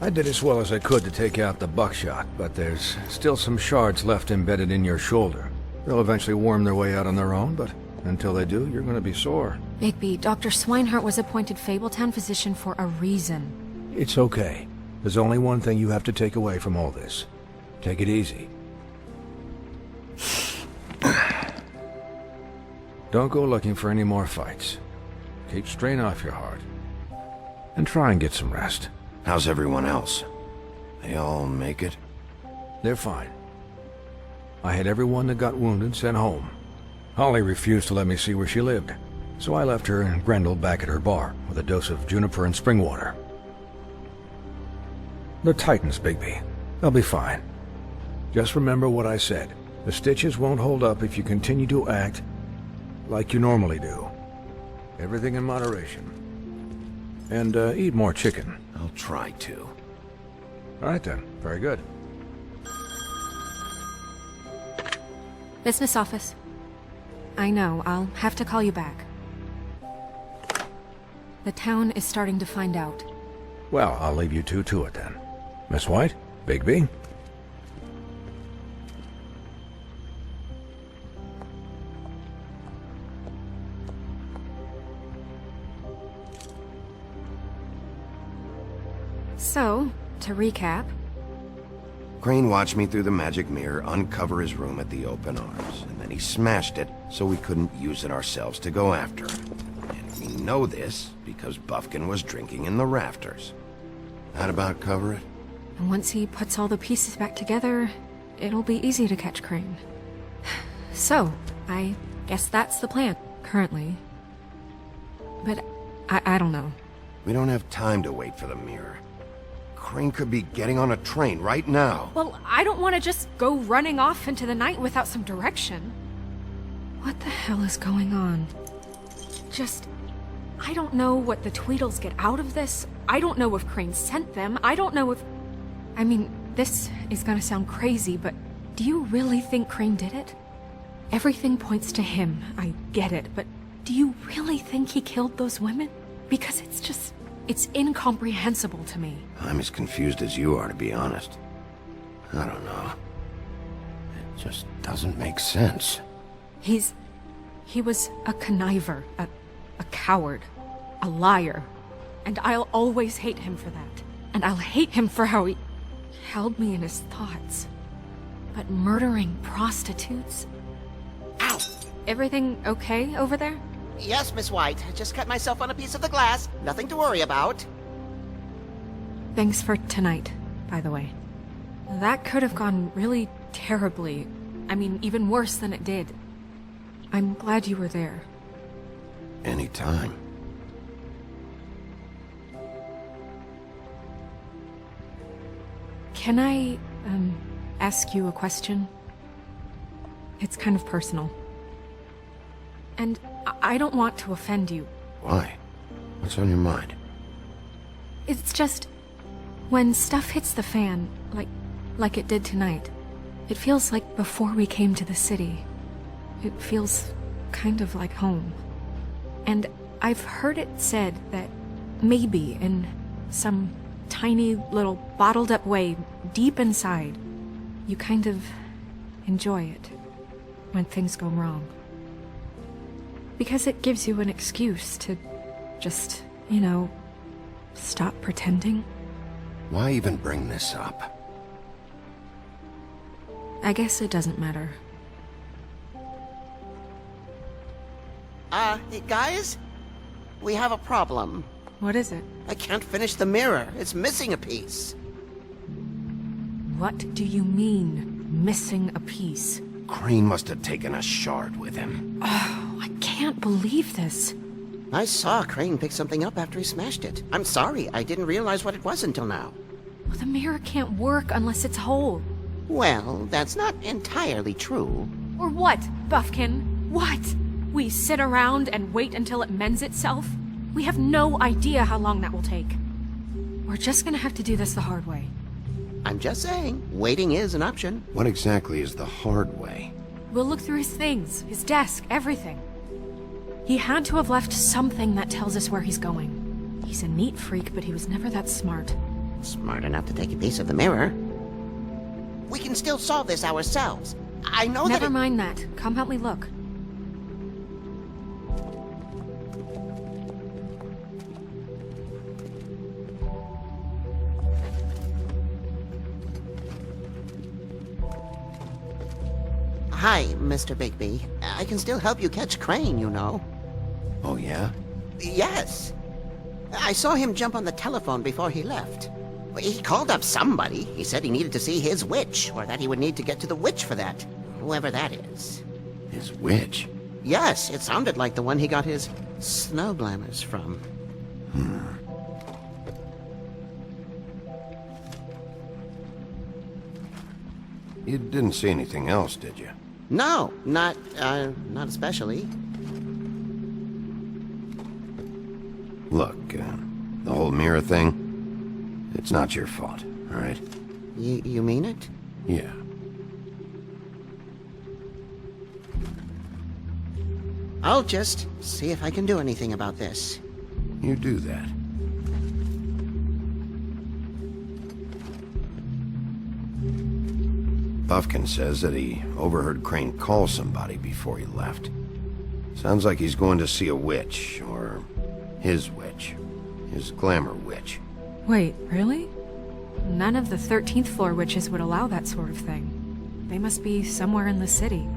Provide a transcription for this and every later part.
I did as well as I could to take out the buckshot, but there's still some shards left embedded in your shoulder. They'll eventually worm their way out on their own, but until they do, you're going to be sore. Bigby, Dr. Swinehart was appointed Fabletown physician for a reason. It's okay. There's only one thing you have to take away from all this. Take it easy. Don't go looking for any more fights. Keep strain off your heart. And try and get some rest. How's everyone else? They all make it? They're fine. I had everyone that got wounded sent home. Holly refused to let me see where she lived, so I left her and Grendel back at her bar with a dose of juniper and spring water. They're Titans, Bigby. They'll be fine. Just remember what I said. The stitches won't hold up if you continue to act like you normally do. Everything in moderation. And eat more chicken. I'll try to. All right then. Very good. Business office. I know, I'll have to call you back. The town is starting to find out. Well, I'll leave you two to it then. Miss White, Bigby. So, to recap... Crane watched me through the magic mirror uncover his room at the open arms, and then he smashed it so we couldn't use it ourselves to go after him. And we know this because Buffkin was drinking in the rafters. That about cover it? And once he puts all the pieces back together, it'll be easy to catch Crane. So, I guess that's the plan, currently. But I don't know. We don't have time to wait for the mirror. Crane could be getting on a train right now. Well, I don't want to just go running off into the night without some direction. What the hell is going on? I don't know what the Tweedles get out of this. I don't know if Crane sent them. I don't know if... I mean, this is gonna sound crazy, but do you really think Crane did it? Everything points to him, I get it, but do you really think he killed those women? Because it's incomprehensible to me. I'm as confused as you are, to be honest. I don't know. It just doesn't make sense. He was a conniver, a coward, a liar. And I'll always hate him for that. And I'll hate him for how he held me in his thoughts. But murdering prostitutes? Ow! Everything okay over there? Yes, Miss White. I just cut myself on a piece of the glass. Nothing to worry about. Thanks for tonight, by the way. That could have gone really terribly. I mean, even worse than it did. I'm glad you were there. Anytime. Can I, ask you a question? It's kind of personal. And I don't want to offend you. Why? What's on your mind? It's just... when stuff hits the fan, like it did tonight, it feels like before we came to the city. It feels kind of like home. And I've heard it said that maybe in some tiny little bottled up way deep inside, you kind of enjoy it when things go wrong. Because it gives you an excuse to just, you know, stop pretending. Why even bring this up? I guess it doesn't matter. Hey, guys? We have a problem. What is it? I can't finish the mirror. It's missing a piece. What do you mean, missing a piece? Crane must have taken a shard with him. Oh, I can't believe this. I saw Crane pick something up after he smashed it. I'm sorry, I didn't realize what it was until now. Well, the mirror can't work unless it's whole. Well, that's not entirely true. Or what, Buffkin? What? We sit around and wait until it mends itself? We have no idea how long that will take. We're just gonna have to do this the hard way. I'm just saying, waiting is an option. What exactly is the hard way? We'll look through his things, his desk, everything. He had to have left something that tells us where he's going. He's a neat freak, but he was never that smart. Smart enough to take a piece of the mirror. We can still solve this ourselves. I know that Never mind that. Come help me look. Hi, Mr. Bigby. I can still help you catch Crane, you know. Oh, yeah? Yes. I saw him jump on the telephone before he left. He called up somebody. He said he needed to see his witch, or that he would need to get to the witch for that. Whoever that is. His witch? Yes, it sounded like the one he got his snow glamours from. You didn't see anything else, did you? No, not especially. Look, the whole mirror thing, it's not your fault, all right? You mean it? Yeah. I'll just see if I can do anything about this. You do that. Buffkin says that he overheard Crane call somebody before he left. Sounds like he's going to see a witch, or his witch. His glamour witch. Wait, really? None of the 13th floor witches would allow that sort of thing. They must be somewhere in the city.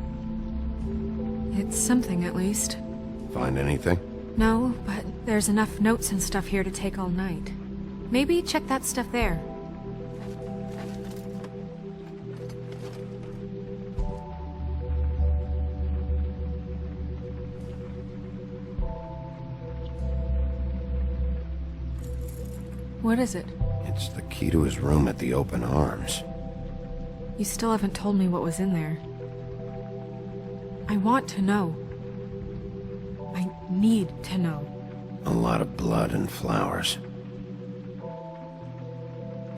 It's something, at least. Find anything? No, but there's enough notes and stuff here to take all night. Maybe check that stuff there. What is it? It's the key to his room at the Open Arms. You still haven't told me what was in there. I want to know. I need to know. A lot of blood and flowers.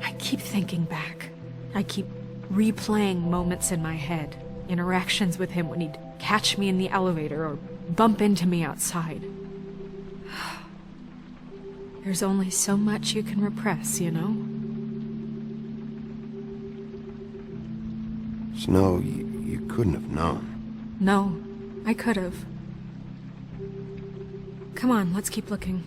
I keep thinking back. I keep replaying moments in my head. Interactions with him when he'd catch me in the elevator or bump into me outside. There's only so much you can repress, you know? Snow, you couldn't have known. No, I could have. Come on, let's keep looking.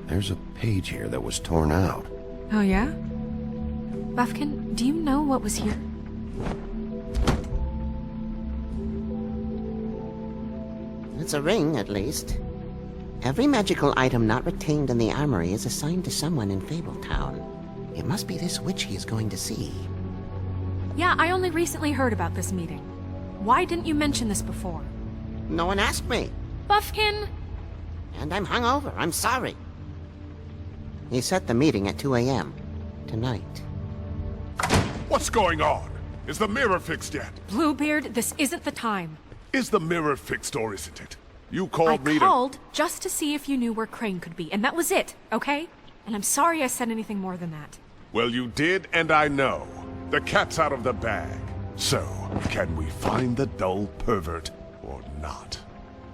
There's a page here that was torn out. Oh, yeah? Buffkin, do you know what was here? It's a ring, at least. Every magical item not retained in the armory is assigned to someone in Fabletown. It must be this witch he is going to see. Yeah, I only recently heard about this meeting. Why didn't you mention this before? No one asked me. Buffkin! And I'm hungover. I'm sorry. He set the meeting at 2 a.m. tonight. What's going on? Is the mirror fixed yet? Bluebeard, this isn't the time. Is the mirror fixed or isn't it? You called me I to... called just to see if you knew where Crane could be, and that was it, okay? And I'm sorry I said anything more than that. Well, you did, and I know. The cat's out of the bag. So, can we find the dull pervert or not?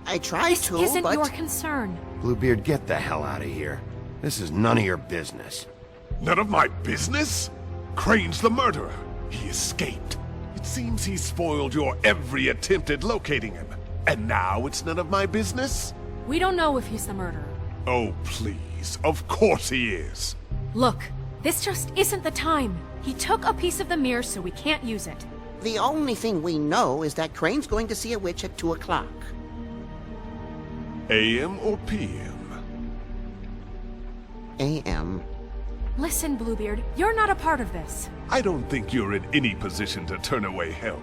I tried This to, isn't but... your concern. Bluebeard, get the hell out of here. This is none of your business. None of my business? Crane's the murderer. He escaped. It seems he spoiled your every attempt at locating him. And now it's none of my business? We don't know if he's the murderer. Oh, please. Of course he is. Look, this just isn't the time. He took a piece of the mirror, so we can't use it. The only thing we know is that Crane's going to see a witch at 2 o'clock. AM or PM? A.M. Listen, Bluebeard, you're not a part of this. I don't think you're in any position to turn away help.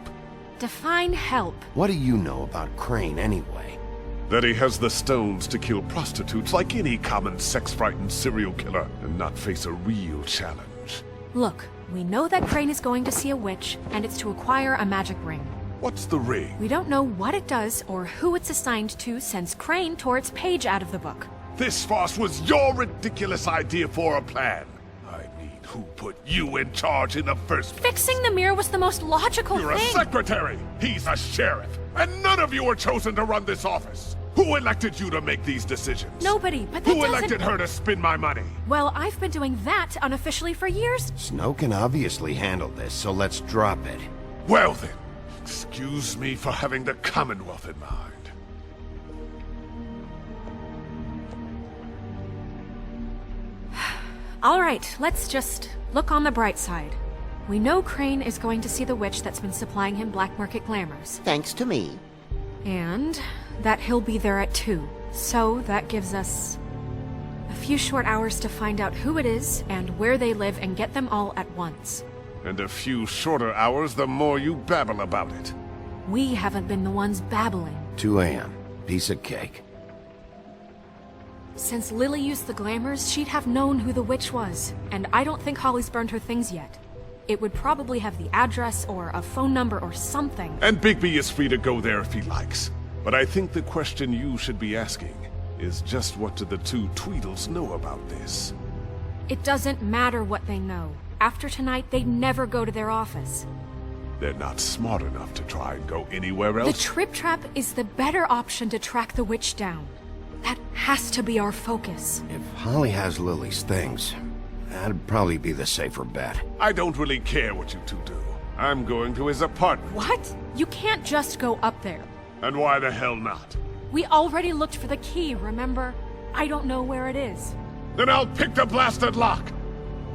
Define help. What do you know about Crane anyway? That he has the stones to kill prostitutes like any common sex-frightened serial killer and not face a real challenge. Look, we know that Crane is going to see a witch, and it's to acquire a magic ring. What's the ring? We don't know what it does or who it's assigned to since Crane tore its page out of the book. This farce was your ridiculous idea for a plan. I mean, who put you in charge in the first place? Fixing the mirror was the most logical You're a thing. secretary! He's a sheriff! And none of you were chosen to run this office! Who elected you to make these decisions? Nobody, but that Who doesn't... elected her to spend my money? Well, I've been doing that unofficially for years. Snow can obviously handle this, so let's drop it. Well then, excuse me for having the Commonwealth in mind. All right, let's just look on the bright side. We know Crane is going to see the witch that's been supplying him black market glamours. Thanks to me. And that he'll be there at 2. So that gives us a few short hours to find out who it is and where they live and get them all at once. And a few shorter hours the more you babble about it. We haven't been the ones babbling. 2 a.m. Piece of cake. Since Lily used the glamours, she'd have known who the witch was. And I don't think Holly's burned her things yet. It would probably have the address or a phone number or something. And Bigby is free to go there if he likes. But I think the question you should be asking is just what do the 2 Tweedles know about this? It doesn't matter what they know. After tonight, they'd never go to their office. They're not smart enough to try and go anywhere The else. Trip Trap is the better option to track the witch down. That has to be our focus. If Holly has Lily's things, that'd probably be the safer bet. I don't really care what you 2 do. I'm going to his apartment. What? You can't just go up there. And why the hell not? We already looked for the key, remember? I don't know where it is. Then I'll pick the blasted lock!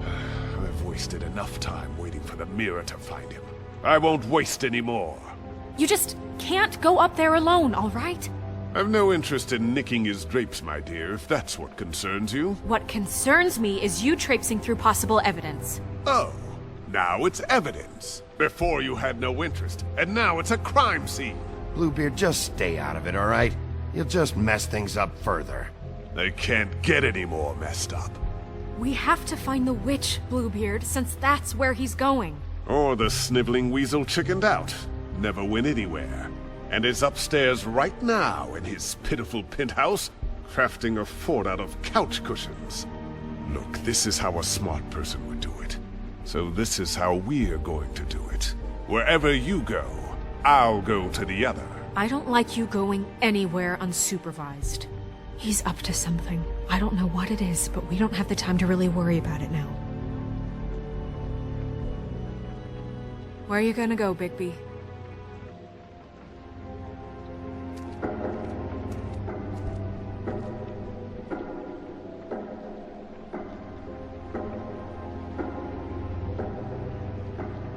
I've wasted enough time waiting for the mirror to find him. I won't waste any more. You just can't go up there alone, all right? I've no interest in nicking his drapes, my dear, if that's what concerns you. What concerns me is you traipsing through possible evidence. Oh, now it's evidence. Before you had no interest, and now it's a crime scene. Bluebeard, just stay out of it, all right? You'll just mess things up further. They can't get any more messed up. We have to find the witch, Bluebeard, since that's where he's going. Or the sniveling weasel chickened out, never went anywhere, and is upstairs right now in his pitiful penthouse, crafting a fort out of couch cushions. Look, this is how a smart person would do it. So this is how we're going to do it. Wherever you go, I'll go to the other. I don't like you going anywhere unsupervised. He's up to something. I don't know what it is, but we don't have the time to really worry about it now. Where are you gonna go, Bigby?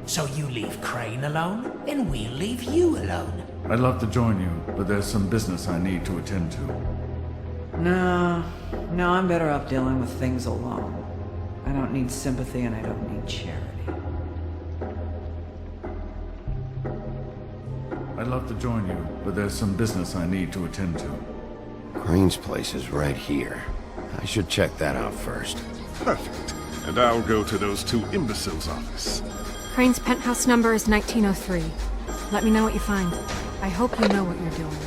So you leave Crane alone, and we'll leave you alone. I'd love to join you, but there's some business I need to attend to. No, I'm better off dealing with things alone. I don't need sympathy and I don't need charity. I'd love to join you, but there's some business I need to attend to. Crane's place is right here. I should check that out first. Perfect. And I'll go to those 2 imbeciles' office. Crane's penthouse number is 1903. Let me know what you find. I hope you know what you're doing.